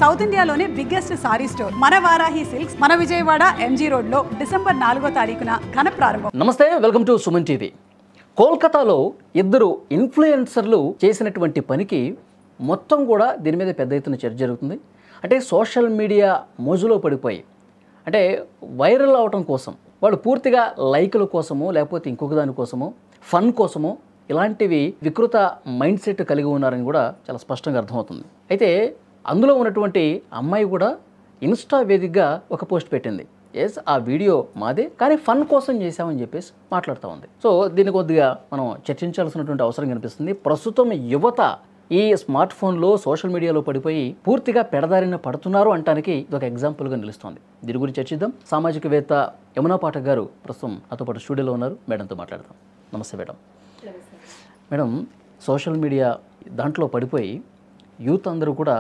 South ఇండియాలోనే biggest sorry store మన Varahi silks మన విజయవాడ ఎంజీ రోడ్ లో డిసెంబర్ 4వ తారీఖున ఘన ప్రారంభం. నమస్తే, వెల్కమ్ టు సుమన్ టీవీ. కోల్కతాలో ఇద్దరు ఇన్ఫ్లుయెన్సర్లు చేసినటువంటి పనికి మొత్తం కూడా దీని మీద పెద్ద ఎత్తున చర్చ జరుగుతుంది. అంటే సోషల్ మీడియా మోజులో పడిపోయి అంటే వైరల్ అవటం కోసం వాళ్ళు పూర్తిగా లైకుల కోసమో లేకపోతే ఇంకొక దానికోసమో ఫన్ కోసమో ఇలాంటివి వికృత మైండ్ సెట్ కలిగి ఉన్నారని కూడా చాలా స్పష్టంగా అర్థమవుతుంది. అయితే అందులో ఉన్నటువంటి అమ్మాయి కూడా ఇన్స్టా వేదికగా ఒక పోస్ట్ పెట్టింది. ఎస్, ఆ వీడియో మాదే, కానీ ఫన్ కోసం చేశామని చెప్పేసి మాట్లాడుతూ ఉంది. సో దీన్ని కొద్దిగా మనం చర్చించాల్సినటువంటి అవసరం కనిపిస్తుంది. ప్రస్తుతం యువత ఈ స్మార్ట్ ఫోన్లో సోషల్ మీడియాలో పడిపోయి పూర్తిగా పెడదారిన పడుతున్నారు అంటానికి ఇది ఒక ఎగ్జాంపుల్గా నిలుస్తుంది. దీని గురించి చర్చిద్దాం. సామాజికవేత్త యమునా పాఠక్ గారు ప్రస్తుతం నాతో పాటు స్టూడియోలో ఉన్నారు. మేడంతో మాట్లాడదాం. నమస్తే మేడం. మేడం, సోషల్ మీడియా దాంట్లో పడిపోయి యూత్ అందరూ కూడా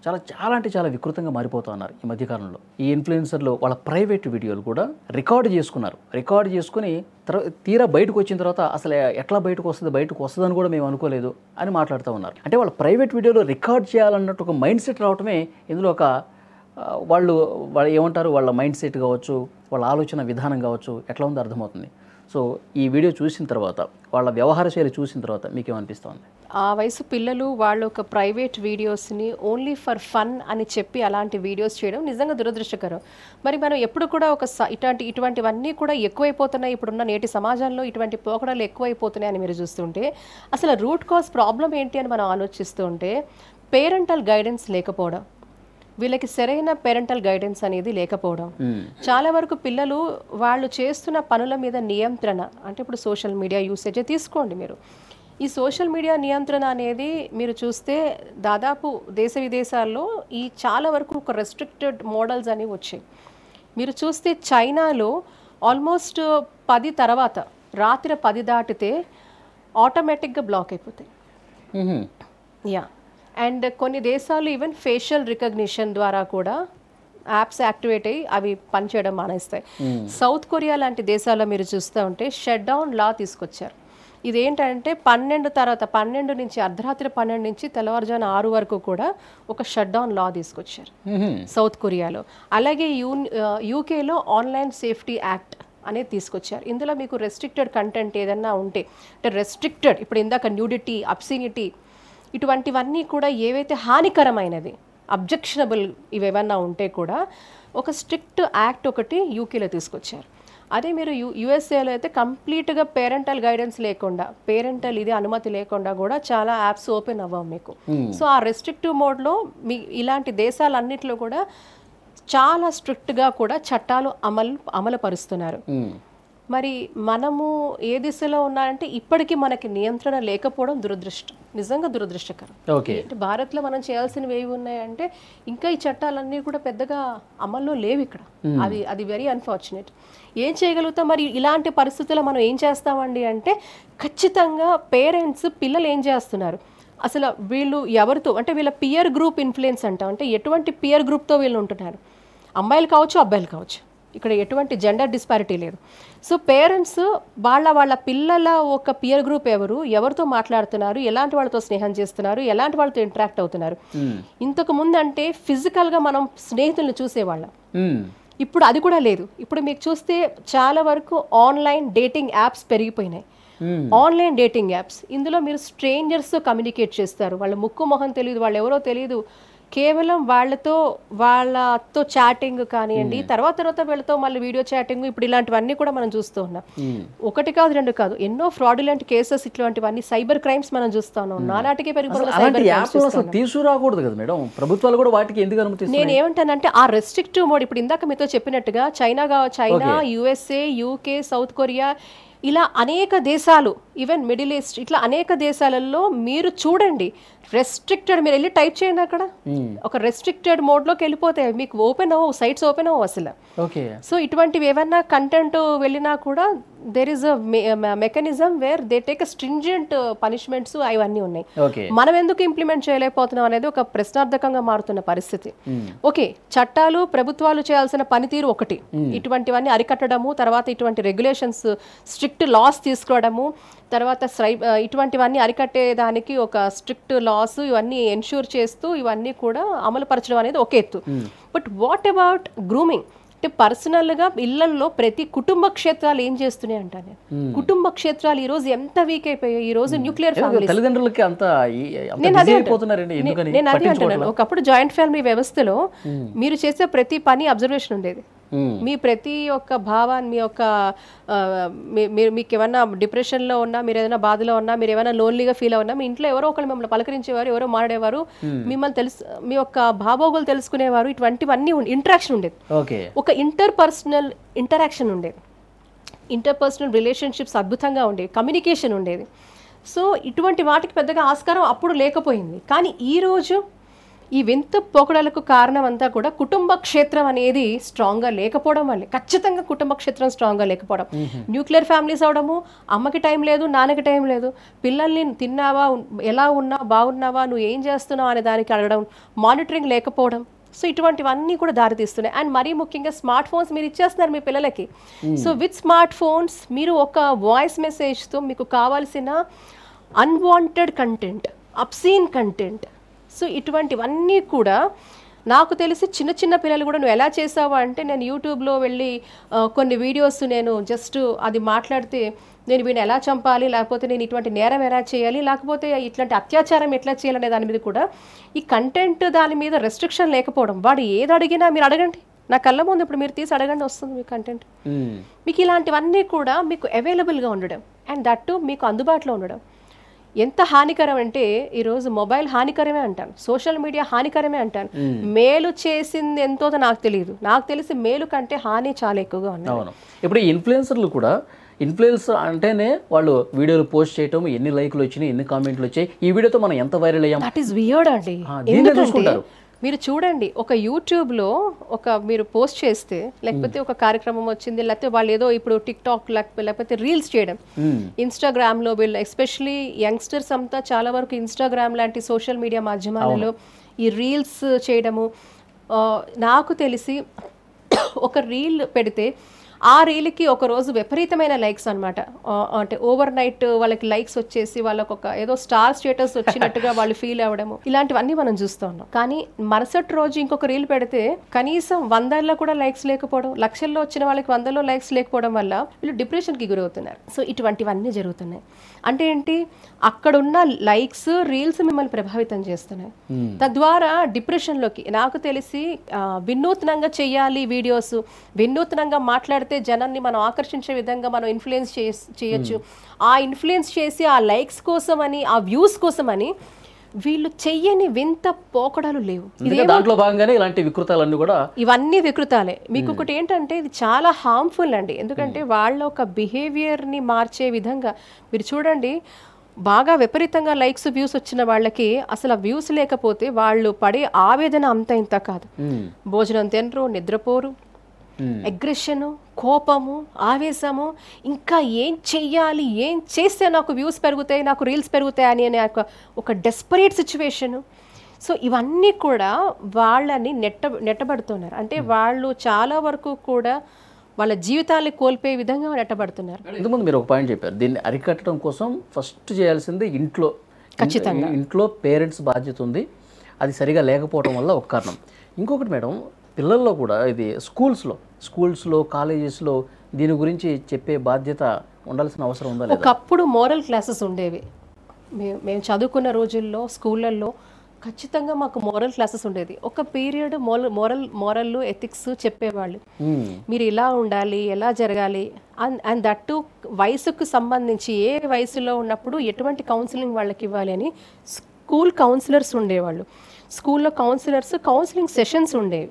చాలా అంటే చాలా వికృతంగా మారిపోతూ ఉన్నారు ఈ మధ్యకాలంలో. ఈ ఇన్ఫ్లుయెన్సర్లు వాళ్ళ ప్రైవేట్ వీడియోలు కూడా రికార్డు చేసుకున్నారు. రికార్డు చేసుకుని తీరా బయటకు వచ్చిన తర్వాత అసలు ఎట్లా బయటకు వస్తుందని కూడా మేము అనుకోలేదు అని మాట్లాడుతూ ఉన్నారు. అంటే వాళ్ళ ప్రైవేట్ వీడియోలో రికార్డ్ చేయాలన్నట్టు ఒక మైండ్ సెట్ రావటమే ఇందులో ఒక వాళ్ళు ఏమంటారు, వాళ్ళ మైండ్ సెట్ కావచ్చు, వాళ్ళ ఆలోచన విధానం కావచ్చు, ఎట్లా ఉందో అర్థమవుతుంది. సో ఈ వీడియో చూసిన తర్వాత, వాళ్ళ వ్యవహార శైలి చూసిన తర్వాత మీకేమనిపిస్తుంది? ఆ వయసు పిల్లలు వాళ్ళు ఒక ప్రైవేట్ వీడియోస్ని ఓన్లీ ఫర్ ఫన్ అని చెప్పి అలాంటి వీడియోస్ చేయడం నిజంగా దురదృష్టకరం. మరి మనం ఎప్పుడు కూడా ఇటువంటివన్నీ కూడా ఎక్కువైపోతున్నాయి. ఇప్పుడున్న నేటి సమాజంలో ఇటువంటి పోకడలు ఎక్కువైపోతున్నాయి అని మీరు చూస్తుంటే అసలు రూట్ కాజ్ ప్రాబ్లం ఏంటి అని మనం ఆలోచిస్తూ ఉంటే పేరెంటల్ గైడెన్స్ లేకపోవడం, వీళ్ళకి సరైన పేరెంటల్ గైడెన్స్ అనేది లేకపోవడం. చాలా వరకు పిల్లలు వాళ్ళు చేస్తున్న పనుల మీద నియంత్రణ, అంటే ఇప్పుడు సోషల్ మీడియా యూసేజ్ తీసుకోండి మీరు. ఈ సోషల్ మీడియా నియంత్రణ అనేది మీరు చూస్తే దాదాపు దేశ విదేశాల్లో ఈ చాలా వరకు ఒక రెస్ట్రిక్టెడ్ మోడల్స్ అనేవి వచ్చాయి. మీరు చూస్తే చైనాలో ఆల్మోస్ట్ 10 తర్వాత రాత్రి 10 దాటితే ఆటోమేటిక్గా బ్లాక్ అయిపోతాయి. యా, అండ్ కొన్ని దేశాలు ఈవెన్ ఫేషియల్ రికగ్నిషన్ ద్వారా కూడా యాప్స్ యాక్టివేట్ అయ్యి అవి పనిచేయడం మానేస్తాయి. సౌత్ కొరియా లాంటి దేశాల్లో మీరు చూస్తూ ఉంటే షట్ డౌన్ లా తీసుకొచ్చారు. ఇదేంటంటే 12 నుంచి అర్ధరాత్రి 12 నుంచి తెల్లవారుజామున 6 వరకు కూడా ఒక షట్ డౌన్ లా తీసుకొచ్చారు సౌత్ కొరియాలో. అలాగే యూకేలో ఆన్లైన్ సేఫ్టీ యాక్ట్ అనేది తీసుకొచ్చారు. ఇందులో మీకు రెస్ట్రిక్టెడ్ కంటెంట్ ఏదన్నా ఉంటే, అంటే రెస్ట్రిక్టెడ్, ఇప్పుడు ఇందాక న్యూడిటీ, అబ్సినిటీ, ఇటువంటివన్నీ కూడా ఏవైతే హానికరమైనది, అబ్జెక్షనబుల్ ఇవేమన్నా ఉంటే కూడా ఒక స్ట్రిక్ట్ యాక్ట్ ఒకటి యూకేలో తీసుకొచ్చారు. అదే మీరు యుఎస్ఏలో అయితే కంప్లీట్గా పేరెంటల్ గైడెన్స్ లేకుండా, పేరెంటల్ ఇది అనుమతి లేకుండా కూడా చాలా యాప్స్ ఓపెన్ అవ్వవు మీకు. సో ఆ రెస్ట్రిక్టివ్ మోడ్లో ఇలాంటి దేశాలన్నింటిలో కూడా చాలా స్ట్రిక్ట్గా కూడా చట్టాలు అమలు పరుస్తున్నారు. మరి మనము ఏ దిశలో ఉన్నారంటే ఇప్పటికీ మనకి నియంత్రణ లేకపోవడం దురదృష్టం, నిజంగా దురదృష్టకరం. భారత్లో మనం చేయాల్సినవి ఏవి ఉన్నాయంటే ఇంకా ఈ చట్టాలన్నీ కూడా పెద్దగా అమల్లో లేవు ఇక్కడ. అది వెరీ అన్ఫార్చునేట్. ఏం చేయగలుగుతాం మరి ఇలాంటి పరిస్థితుల్లో మనం ఏం చేస్తామండి అంటే ఖచ్చితంగా పేరెంట్స్ పిల్లలు ఏం చేస్తున్నారు, అసలు వీళ్ళు ఎవరితో, అంటే వీళ్ళ పియర్ గ్రూప్ ఇన్ఫ్లుయెన్స్ అంటాం, అంటే ఎటువంటి పియర్ గ్రూప్తో వీళ్ళు ఉంటున్నారు, అమ్మాయిలు కావచ్చు అబ్బాయిలు కావచ్చు, ఇక్కడ ఎటువంటి జెండర్ డిస్పారిటీ లేదు. సో పేరెంట్స్ వాళ్ళ పిల్లల ఒక పియర్ గ్రూప్ ఎవరితో మాట్లాడుతున్నారు, ఎలాంటి వాళ్ళతో స్నేహం చేస్తున్నారు, ఎలాంటి వాళ్ళతో ఇంటరాక్ట్ అవుతున్నారు. ఇంతకు ముందు అంటే ఫిజికల్గా మనం స్నేహితులను చూసేవాళ్ళం, ఇప్పుడు అది కూడా లేదు. ఇప్పుడు మీకు చూస్తే చాలా వరకు ఆన్లైన్ డేటింగ్ యాప్స్ పెరిగిపోయినాయి. ఆన్లైన్ డేటింగ్ యాప్స్, ఇందులో మీరు స్ట్రేంజర్స్తో కమ్యూనికేట్ చేస్తారు. వాళ్ళ ముక్కు మొహం తెలియదు, వాళ్ళు ఎవరో తెలియదు, కేవలం వాళ్ళతో చాటింగ్ కానివ్వండి, తర్వాత వీళ్ళతో మళ్ళీ వీడియో చాటింగ్, ఇప్పుడు ఇలాంటివన్నీ కూడా మనం చూస్తూ ఉన్నాం. ఒకటి కాదు, రెండు కాదు, ఎన్నో ఫ్రాడులెంట్ కేసెస్, ఇట్లాంటివన్నీ సైబర్ క్రైమ్స్ మనం చూస్తా ఉన్నాం. నానాటికే తీసుకురాకూడదు కదా మేడం, ప్రభుత్వాలు కూడా వాటికి ఎందుకు అనుమతిస్తాయి? నేను ఏమంటానంటే ఆ రెస్ట్రిక్టివ్ మోడ్, ఇప్పుడు ఇందాక మీతో చెప్పినట్టుగా China, USA, UK, south Korea, ఇలా అనేక దేశాలు, ఈవెన్ మిడిల్ ఈస్ట్, ఇట్లా అనేక దేశాలలో మీరు చూడండి రెస్ట్రిక్టెడ్, మీరు వెళ్ళి టైప్ చేయండి అక్కడ, ఒక రెస్ట్రిక్టెడ్ మోడ్లోకి వెళ్ళిపోతాయి, మీకు ఓపెన్ అవ్వవు, సైట్స్ ఓపెన్ అవ్వవు అసలు. సో ఇటువంటివి ఏమన్నా కంటెంట్ వెళ్ళినా కూడా there is a mechanism where they take a stringent punishments అవన్నీ ఉన్నాయి. ఓకే, మనం ఎందుకు ఇంప్లిమెంట్ చేయలేకపోతున్నాం అనేది ఒక ప్రశ్నార్థకంగా మారుతున్న పరిస్థితి. ఓకే, చట్టాలు ప్రభుత్వాలు చేయాల్సిన పనితీరు ఒకటి, ఇటువంటివన్నీ అరికట్టడము, తర్వాత ఇటువంటి రెగ్యులేషన్స్ స్ట్రిక్ట్ లాస్ తీసుకోవడము, తర్వాత ఇటువంటివన్నీ అరికట్టేదానికి ఒక స్ట్రిక్ట్ లాస్ ఇవన్నీ ఎన్ష్యూర్ చేస్తూ ఇవన్నీ కూడా అమలు పరచడం అనేది ఒక ఎత్తు. But what about grooming? అంటే పర్సనల్గా ఇళ్లలో ప్రతి కుటుంబ క్షేత్రాలు ఏం చేస్తున్నాయి అంటాను. కుటుంబ క్షేత్రాలు ఈ రోజు ఎంత వీక్ అయిపోయాయి. ఈ రోజు న్యూక్లియర్ ఫ్యామిలీ, తల్లిదండ్రులకి అంత నేను అదే అంటున్నాను. ఒకప్పుడు జాయింట్ ఫ్యామిలీ వ్యవస్థలో మీరు చేసే ప్రతి పని అబ్జర్వేషన్ ఉండేది. మీ ప్రతి ఒక్క భావాన్ని, మీ యొక్క మీకు ఏమైనా డిప్రెషన్లో ఉన్నా, మీరు ఏదైనా బాధలో ఉన్నా, మీరు ఏమైనా లోన్లీగా ఫీల్ అవున్నా, మీ ఇంట్లో ఎవరో ఒకరు మిమ్మల్ని పలకరించేవారు, ఎవరో మాట్లాడేవారు, మిమ్మల్ని మీ యొక్క భావోగులు తెలుసుకునేవారు. ఇటువంటివన్నీ ఇంటరాక్షన్ ఉండేది. ఒక ఇంటర్పర్సనల్ ఇంటరాక్షన్ ఉండేది, ఇంటర్పర్సనల్ రిలేషన్షిప్స్ అద్భుతంగా ఉండేవి, కమ్యూనికేషన్ ఉండేది. సో ఇటువంటి వాటికి పెద్దగా ఆస్కారం అప్పుడు లేకపోయింది. కానీ ఈరోజు ఈ వింత పోకడలకు కారణం అంతా కూడా కుటుంబ క్షేత్రం అనేది స్ట్రాంగ్గా లేకపోవడం వల్లే. ఖచ్చితంగా కుటుంబ క్షేత్రం స్ట్రాంగ్గా లేకపోవడం, న్యూక్లియర్ ఫ్యామిలీస్ అవడము, అమ్మకి టైం లేదు, నాన్నకి టైం లేదు, పిల్లల్ని తిన్నావా, ఎలా ఉన్నావు, బాగున్నావా, నువ్వు ఏం చేస్తున్నావు అనే దానికి అడగడం, మానిటరింగ్ లేకపోవడం. సో ఇటువంటివన్నీ కూడా దారితీస్తున్నాయి. అండ్ మరీ ముఖ్యంగా స్మార్ట్ ఫోన్స్ మీరు ఇచ్చేస్తున్నారు మీ పిల్లలకి. సో విత్ స్మార్ట్ ఫోన్స్ మీరు ఒక వాయిస్ మెసేజ్తో మీకు కావాల్సిన unwanted content, obscene content, so ఇటువంటివన్నీ కూడా నాకు తెలిసి చిన్న చిన్న పిల్లలు కూడా నువ్వు ఎలా చేసావు అంటే, నేను యూట్యూబ్లో వెళ్ళి కొన్ని వీడియోస్ నేను జస్ట్ అది మాట్లాడితే నేను వీడిని ఎలా చంపాలి, లేకపోతే నేను ఇటువంటి నేరం ఎలా చేయాలి, లేకపోతే ఇట్లాంటి అత్యాచారం ఎట్లా చేయాలనే దాని మీద కూడా ఈ కంటెంట్ దాని మీద రెస్ట్రిక్షన్ లేకపోవడం. వాడు ఏది అడిగినా మీరు అడగండి, నా కళ్ళ ముందు ఇప్పుడు మీరు తీసి అడగండి, వస్తుంది మీ కంటెంట్. మీకు ఇలాంటివన్నీ కూడా మీకు అవైలబుల్గా ఉండడం, అండ్ దట్ టు మీకు అందుబాటులో ఉండడం ఎంత హానికరం అంటే, ఈరోజు మొబైల్ హానికరమే అంటాను, సోషల్ మీడియా హానికరమే అంటాను. మేలు చేసింది ఎంతో నాకు తెలియదు, నాకు తెలిసి మేలు కంటే హాని చాలా ఎక్కువగా ఉన్నాయి. ఇప్పుడు ఈ ఇన్ఫ్లుయెన్సర్లు కూడా, ఇన్ఫ్లుయెన్స్ అంటేనే వాళ్ళు వీడియోలు పోస్ట్ చేయటం, ఎన్ని లైక్లు వచ్చినాయి, ఎన్ని కామెంట్లు వచ్చాయి, ఈ వీడియోతో మనం ఎంత వైరల్ అయ్యాం, దట్ ఈస్ వియర్డ్ అండి. ఎందుకంటే మీరు చూడండి, ఒక యూట్యూబ్లో మీరు పోస్ట్ చేస్తే, లేకపోతే ఒక కార్యక్రమం వచ్చింది, లేకపోతే వాళ్ళు ఏదో ఇప్పుడు టిక్ టాక్ లేకపోతే రీల్స్ చేయడం, ఇన్స్టాగ్రామ్లో వీళ్ళు ఎస్పెషలీ యంగ్స్టర్స్ అంతా చాలా వరకు ఇన్స్టాగ్రామ్ లాంటి సోషల్ మీడియా మాధ్యమాలలో ఈ రీల్స్ చేయడము. నాకు తెలిసి ఒక రీల్ పెడితే ఆ రీల్కి ఒక రోజు విపరీతమైన లైక్స్ అనమాట. అంటే ఓవర్ నైట్ వాళ్ళకి లైక్స్ వచ్చేసి వాళ్ళకి ఒక ఏదో స్టార్ స్టేటస్ వచ్చినట్టుగా వాళ్ళు ఫీల్ అవ్వడము, ఇలాంటివన్నీ మనం చూస్తూ ఉన్నాం. కానీ మరుసటి రోజు ఇంకొక రీల్ పెడితే కనీసం 100లో కూడా లైక్స్ లేకపోవడం, లక్షల్లో వచ్చిన వాళ్ళకి 100లో లైక్స్ లేకపోవడం వల్ల వీళ్ళు డిప్రెషన్కి గురవుతున్నారు. సో ఇటువంటివన్నీ జరుగుతున్నాయి. అంటే ఏంటి, అక్కడున్న లైక్స్, రీల్స్ మిమ్మల్ని ప్రభావితం చేస్తున్నాయి. తద్వారా డిప్రెషన్లోకి, నాకు తెలిసి వినూత్నంగా చేయాలి వీడియోస్, వినూత్నంగా మాట్లాడితే జనాన్ని మనం ఆకర్షించే విధంగా మనం ఇన్ఫ్లుయెన్స్ చేయొచ్చు. ఆ ఇన్ఫ్లుయెన్స్ చేసి ఆ లైక్స్ కోసం అని, ఆ వ్యూస్ కోసం అని వీళ్ళు చెయ్యని వింత పోకడాలు లేవు. దాంట్లో భాగంగానే ఇలాంటి వికృతాలన్నీ కూడా, ఇవన్నీ వికృతాలే. మీకు ఒకటి ఏంటంటే ఇది చాలా హార్మ్ఫుల్ అండి. ఎందుకంటే వాళ్ళ ఒక బిహేవియర్ని మార్చే విధంగా మీరు చూడండి, బాగా విపరీతంగా లైక్స్, వ్యూస్ వచ్చిన వాళ్ళకి అసలు ఆ వ్యూస్ లేకపోతే వాళ్ళు పడే ఆవేదన అంత ఇంత కాదు. భోజనం తినరు, నిద్రపోరు, అగ్రెషను, కోపము, ఆవేశము, ఇంకా ఏం చెయ్యాలి, ఏం చేస్తే నాకు వ్యూస్ పెరుగుతాయి, నాకు రీల్స్ పెరుగుతాయి అని ఒక డెస్పరేట్ సిచ్యువేషను. సో ఇవన్నీ కూడా వాళ్ళని నెట్టబడుతున్నారు. అంటే వాళ్ళు చాలా వరకు కూడా వాళ్ళ జీవితాన్ని కోల్పోయే విధంగా నెట్టబడుతున్నారు. ఇంతకుముందు మీరు ఒక పాయింట్ చెప్పారు, దీన్ని అరికట్టడం కోసం ఫస్ట్ చేయాల్సింది ఇంట్లో, ఖచ్చితంగా ఇంట్లో పేరెంట్స్ బాధ్యత ఉంది. అది సరిగా లేకపోవడం వల్ల ఒక కారణం. ఇంకొకటి మేడం, పిల్లల్లో కూడా ఇది స్కూల్స్లో కాలేజెస్లో దీని గురించి చెప్పే బాధ్యత ఉండాల్సిన అవసరం ఉందా? ఒకప్పుడు మోరల్ క్లాసెస్ ఉండేవి. మేము చదువుకున్న రోజుల్లో స్కూళ్ళల్లో ఖచ్చితంగా మాకు మోరల్ క్లాసెస్ ఉండేది. ఒక పీరియడ్ మోరల్ ఎథిక్స్ చెప్పేవాళ్ళు. మీరు ఇలా ఉండాలి, ఎలా జరగాలి, అండ్ దట్ టు వయసుకు సంబంధించి ఏ వయసులో ఉన్నప్పుడు ఎటువంటి కౌన్సిలింగ్ వాళ్ళకి ఇవ్వాలి అని స్కూల్ కౌన్సిలర్స్ ఉండేవాళ్ళు. స్కూల్లో కౌన్సిలింగ్ సెషన్స్ ఉండేవి.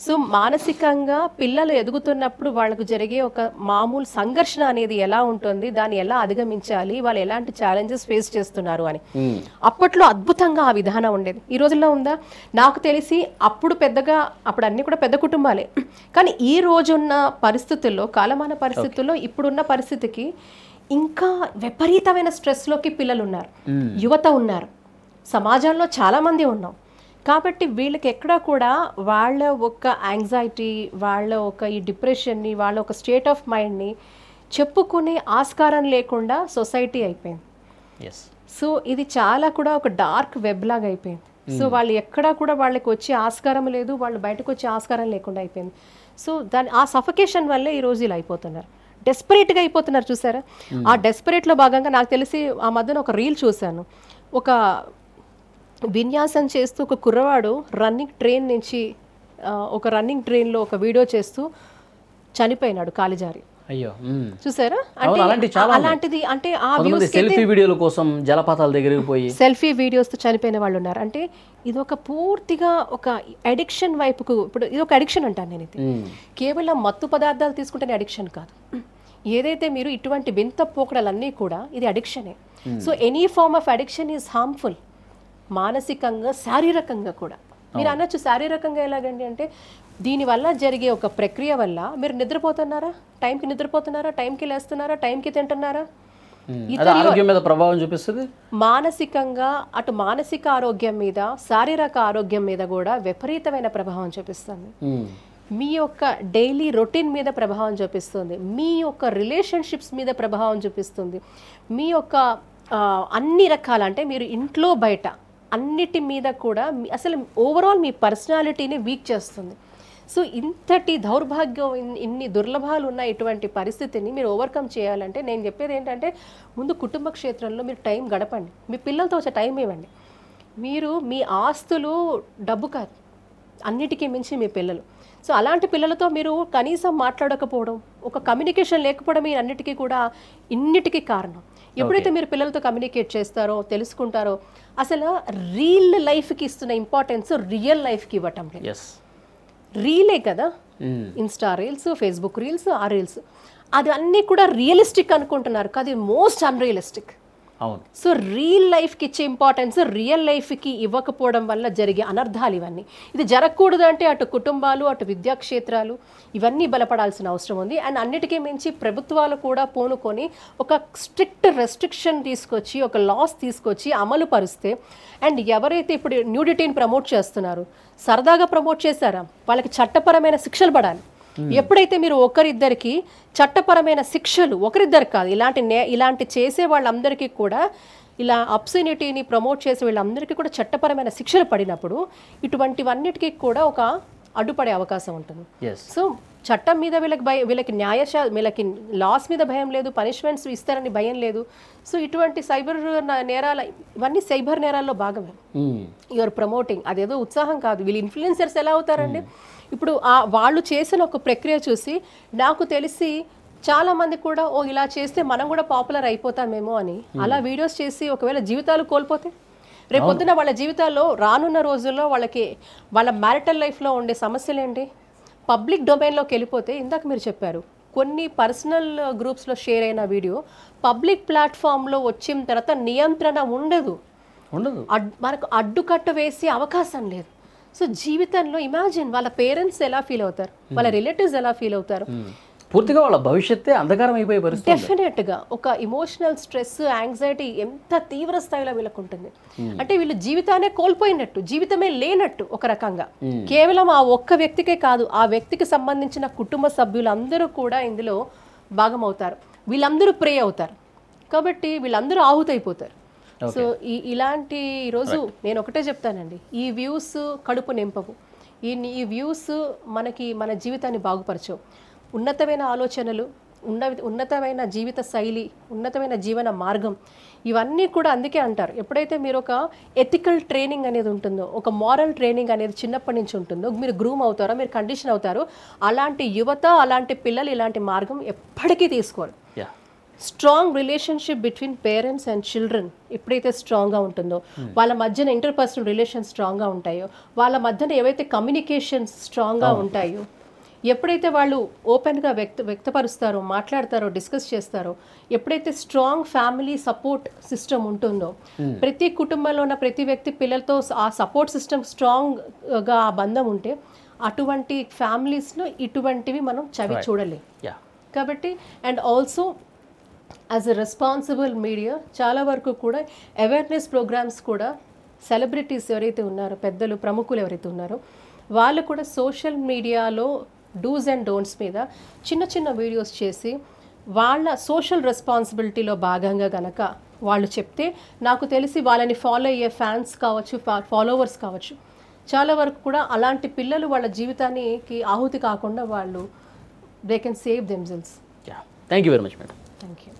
సో మానసికంగా పిల్లలు ఎదుగుతున్నప్పుడు వాళ్ళకు జరిగే ఒక మామూలు సంఘర్షణ అనేది ఎలా ఉంటుంది, దాన్ని ఎలా అధిగమించాలి, వాళ్ళు ఎలాంటి ఛాలెంజెస్ ఫేస్ చేస్తున్నారు అని అప్పట్లో అద్భుతంగా ఆ విధానం ఉండేది. ఈ రోజుల్లో ఉందా? నాకు తెలిసి అప్పుడు అన్ని కూడా పెద్ద కుటుంబాలే, కానీ ఈ రోజున్న పరిస్థితుల్లో, కాలమాన పరిస్థితుల్లో, ఇప్పుడున్న పరిస్థితికి ఇంకా విపరీతమైన స్ట్రెస్లోకి పిల్లలు ఉన్నారు, యువత ఉన్నారు, సమాజంలో చాలామంది ఉన్నాం. కాబట్టి వీళ్ళకి ఎక్కడా కూడా వాళ్ళ ఒక యాంగ్జైటీ, వాళ్ళ ఒక ఈ డిప్రెషన్ని, వాళ్ళ ఒక స్టేట్ ఆఫ్ మైండ్ని చెప్పుకునే ఆస్కారం లేకుండా సొసైటీ అయిపోయింది. సో ఇది చాలా కూడా ఒక డార్క్ వెబ్ లాగా అయిపోయింది. సో వాళ్ళు ఎక్కడా కూడా వాళ్ళకి వచ్చే ఆస్కారం లేదు, వాళ్ళు బయటకు వచ్చే ఆస్కారం లేకుండా అయిపోయింది. సో ఆ సఫకేషన్ వల్లే ఈరోజు ఇలా అయిపోతున్నారు, డెస్పరేట్గా అయిపోతున్నారు. చూసారా? ఆ డెస్పరేట్లో భాగంగా నాకు తెలిసి ఆ మధ్యన ఒక రీల్ చూశాను. ఒక విన్యాసం చేస్తూ ఒక కుర్రవాడు రన్నింగ్ ట్రైన్లో ఒక వీడియో చేస్తూ చనిపోయినాడు కాలిజారి. అయ్యో, చూసారా? అలాంటిది అంటే ఆ సెల్ఫీ వీడియోల కోసం జలపాతాల దగ్గరికి పోయి సెల్ఫీ వీడియోస్తో చనిపోయిన వాళ్ళు ఉన్నారు. అంటే ఇది ఒక పూర్తిగా ఒక అడిక్షన్ వైపుకు, ఇప్పుడు ఇది ఒక అడిక్షన్ అంటాను నేను. ఇది కేవలం మత్తు పదార్థాలు తీసుకుంటేనే అడిక్షన్ కాదు. ఏదైతే మీరు ఇటువంటి వింత పోకడలన్నీ కూడా ఇది అడిక్షనే. So any form of addiction is harmful, మానసికంగా, శారీరకంగా కూడా. మీరు అనొచ్చు శారీరకంగా ఎలాగండి అంటే, దీనివల్ల జరిగే ఒక ప్రక్రియ వల్ల మీరు నిద్రపోతున్నారా, టైంకి నిద్రపోతున్నారా, టైంకి లేస్తున్నారా, టైంకి తింటున్నారా, ఆరోగ్యం మీద ప్రభావం చూపిస్తుంది. మానసికంగా అటు మానసిక ఆరోగ్యం మీద, శారీరక ఆరోగ్యం మీద కూడా విపరీతమైన ప్రభావం చూపిస్తుంది. మీ యొక్క డైలీ రొటీన్ మీద ప్రభావం చూపిస్తుంది, మీ యొక్క రిలేషన్షిప్స్ మీద ప్రభావం చూపిస్తుంది, మీ యొక్క అన్ని రకాల, అంటే మీరు ఇంట్లో బయట అన్నిటి మీద కూడా అసలు ఓవరాల్ మీ పర్సనాలిటీని వీక్ చేస్తుంది. సో ఇంతటి దౌర్భాగ్యం, ఇన్ని దుర్లభాలు ఉన్న ఇటువంటి పరిస్థితిని మీరు ఓవర్కమ్ చేయాలంటే నేను చెప్పేది ఏంటంటే, ముందు కుటుంబ క్షేత్రంలో మీరు టైం గడపండి, మీ పిల్లలతో వచ్చే టైం ఇవ్వండి. మీరు మీ ఆస్తులు డబ్బు కాదు, అన్నిటికీ మించి మీ పిల్లలు. సో అలాంటి పిల్లలతో మీరు కనీసం మాట్లాడకపోవడం, ఒక కమ్యూనికేషన్ లేకపోవడం ఈ అన్నిటికీ కూడా ఇన్నిటికీ కారణం. ఎప్పుడైతే మీరు పిల్లలతో కమ్యూనికేట్ చేస్తారో, తెలుసుకుంటారో, అసలు రియల్ లైఫ్కి ఇస్తున్న ఇంపార్టెన్స్ రియల్ లైఫ్కి ఇవ్వటం లేదు. రీలే కదా, ఇన్స్టా రీల్స్, ఫేస్బుక్ రీల్స్, ఆ రీల్స్, అది అన్నీ కూడా రియలిస్టిక్ అనుకుంటున్నారు, కాదు మోస్ట్ అన్రియలిస్టిక్. సో రియల్ లైఫ్కి ఇచ్చే ఇంపార్టెన్స్ రియల్ లైఫ్కి ఇవ్వకపోవడం వల్ల జరిగే అనర్థాలు ఇవన్నీ. ఇది జరగకూడదు అంటే అటు కుటుంబాలు, అటు విద్యాక్షేత్రాలు ఇవన్నీ బలపడాల్సిన అవసరం ఉంది. అండ్ అన్నిటికీ మించి ప్రభుత్వాలు కూడా పూనుకొని ఒక స్ట్రిక్ట్ రెస్ట్రిక్షన్ తీసుకొచ్చి, ఒక లాస్ తీసుకొచ్చి అమలు పరిస్తే, అండ్ ఎవరైతే ఇప్పుడు న్యూడిటీని ప్రమోట్ చేస్తున్నారు, సరదాగా ప్రమోట్ చేశారా, వాళ్ళకి చట్టపరమైన శిక్షలు పడాలి. ఎప్పుడైతే మీరు ఒకరిద్దరికి చట్టపరమైన శిక్షలు, ఒకరిద్దరు కాదు, ఇలాంటి చేసే వాళ్ళందరికీ కూడా, ఇలా అబ్సెనిటీని ప్రమోట్ చేసే వీళ్ళందరికీ కూడా చట్టపరమైన శిక్షలు పడినప్పుడు ఇటువంటివన్నిటికీ కూడా ఒక అడ్డుపడే అవకాశం ఉంటుంది. సో చట్టం మీద వీళ్ళకి వీళ్ళకి లాస్ మీద భయం లేదు, పనిష్మెంట్స్ ఇస్తారని భయం లేదు. సో ఇటువంటి సైబర్ నేరాలు, ఇవన్నీ సైబర్ నేరాల్లో భాగమే. యూఆర్ ప్రమోటింగ్, అదేదో ఉత్సాహం కాదు. వీళ్ళు ఇన్ఫ్లుయెన్సర్స్ ఎలా అవుతారండి? ఇప్పుడు వాళ్ళు చేసిన ఒక ప్రక్రియ చూసి నాకు తెలిసి చాలా మంది కూడా ఇలా చేస్తే మనం కూడా పాపులర్ అయిపోతామేమో అని అలా వీడియోస్ చేసి ఒకవేళ జీవితాలు కోల్పోతే, రేపొద్దున వాళ్ళ జీవితాల్లో రానున్న రోజుల్లో వాళ్ళ మ్యారిటల్ లైఫ్లో ఉండే సమస్యలు ఏంటి? పబ్లిక్ డొమైన్లోకి వెళ్ళిపోతే, ఇందాక మీరు చెప్పారు కొన్ని పర్సనల్ గ్రూప్స్లో షేర్ అయిన వీడియో పబ్లిక్ ప్లాట్ఫామ్లో వచ్చిన తర్వాత నియంత్రణ ఉండదు, మనకు అడ్డుకట్ట వేసే అవకాశం లేదు. సో జీవితంలో ఇమాజిన్ వాళ్ళ పేరెంట్స్ ఎలా ఫీల్ అవుతారు, వాళ్ళ రిలేటివ్స్ ఎలా ఫీల్ అవుతారు, పూర్తిగా వాళ్ళ భవిష్యత్తే అంధకారం అయిపోయే పరిస్థితి. డెఫినెట్గా ఒక ఇమోషనల్ స్ట్రెస్, యాంగ్జైటీ ఎంత తీవ్ర స్థాయిలో వీళ్ళకు ఉంటుంది అంటే వీళ్ళు జీవితాన్ని కోల్పోయినట్టు, జీవితమే లేనట్టు ఒక రకంగా. కేవలం ఆ ఒక్క వ్యక్తికే కాదు, ఆ వ్యక్తికి సంబంధించిన కుటుంబ సభ్యులందరూ కూడా ఇందులో భాగమవుతారు, వీళ్ళందరూ ప్రే అవుతారు, కాబట్టి వీళ్ళందరూ ఆహుతైపోతారు. సో ఇలాంటి ఈరోజు నేను ఒకటే చెప్తానండి, ఈ వ్యూస్ కడుపు నింపవు, ఈ వ్యూస్ మన జీవితాన్ని బాగుపరచవు. ఉన్నతమైన ఆలోచనలు, ఉన్నతమైన జీవిత శైలి, ఉన్నతమైన జీవన మార్గం, ఇవన్నీ కూడా అందుకే అంటారు, ఎప్పుడైతే మీరు ఒక ఎథికల్ ట్రైనింగ్ అనేది ఉంటుందో, ఒక మారల్ ట్రైనింగ్ అనేది చిన్నప్పటి నుంచి ఉంటుందో, మీరు గ్రూమ్ అవుతారో, మీరు కండిషన్ అవుతారో, అలాంటి యువత, అలాంటి పిల్లలు ఇలాంటి మార్గం ఎప్పటికీ తీసుకోరు. Strong relationship between parents and children ఎప్పుడైతే స్ట్రాంగ్గా ఉంటుందో, వాళ్ళ మధ్యన ఇంటర్పర్సనల్ రిలేషన్స్ స్ట్రాంగ్గా ఉంటాయో, వాళ్ళ మధ్యన ఏవైతే కమ్యూనికేషన్స్ స్ట్రాంగ్గా ఉంటాయో, ఎప్పుడైతే వాళ్ళు ఓపెన్గా వ్యక్తపరుస్తారో, మాట్లాడతారో, డిస్కస్ చేస్తారో, ఎప్పుడైతే స్ట్రాంగ్ ఫ్యామిలీ సపోర్ట్ సిస్టమ్ ఉంటుందో, ప్రతి కుటుంబంలో ఉన్న ప్రతి వ్యక్తి పిల్లలతో ఆ సపోర్ట్ సిస్టమ్ స్ట్రాంగ్గా ఆ బంధం ఉంటే, అటువంటి ఫ్యామిలీస్లో ఇటువంటివి మనం చవి చూడలేం. కాబట్టి and also as a responsible media చాలా వరకు కూడా అవేర్నెస్ ప్రోగ్రామ్స్ కూడా సెలబ్రిటీస్ ఎవరైతే ఉన్నారో, పెద్దలు ప్రముఖులు ఎవరైతే ఉన్నారో, వాళ్ళు కూడా సోషల్ మీడియాలో డూస్ అండ్ డోంట్స్ మీద చిన్న చిన్న వీడియోస్ చేసి వాళ్ళ సోషల్ రెస్పాన్సిబిలిటీలో భాగంగా గనక వాళ్ళు చెప్తే, నాకు తెలిసి వాళ్ళని ఫాలో అయ్యే ఫ్యాన్స్ కావచ్చు, ఫాలోవర్స్ కావచ్చు, చాలా వరకు కూడా అలాంటి పిల్లలు వాళ్ళ జీవితానికి ఆహుతి కాకుండా వాళ్ళు they can save themselves. Thank you very much madam. Thank you.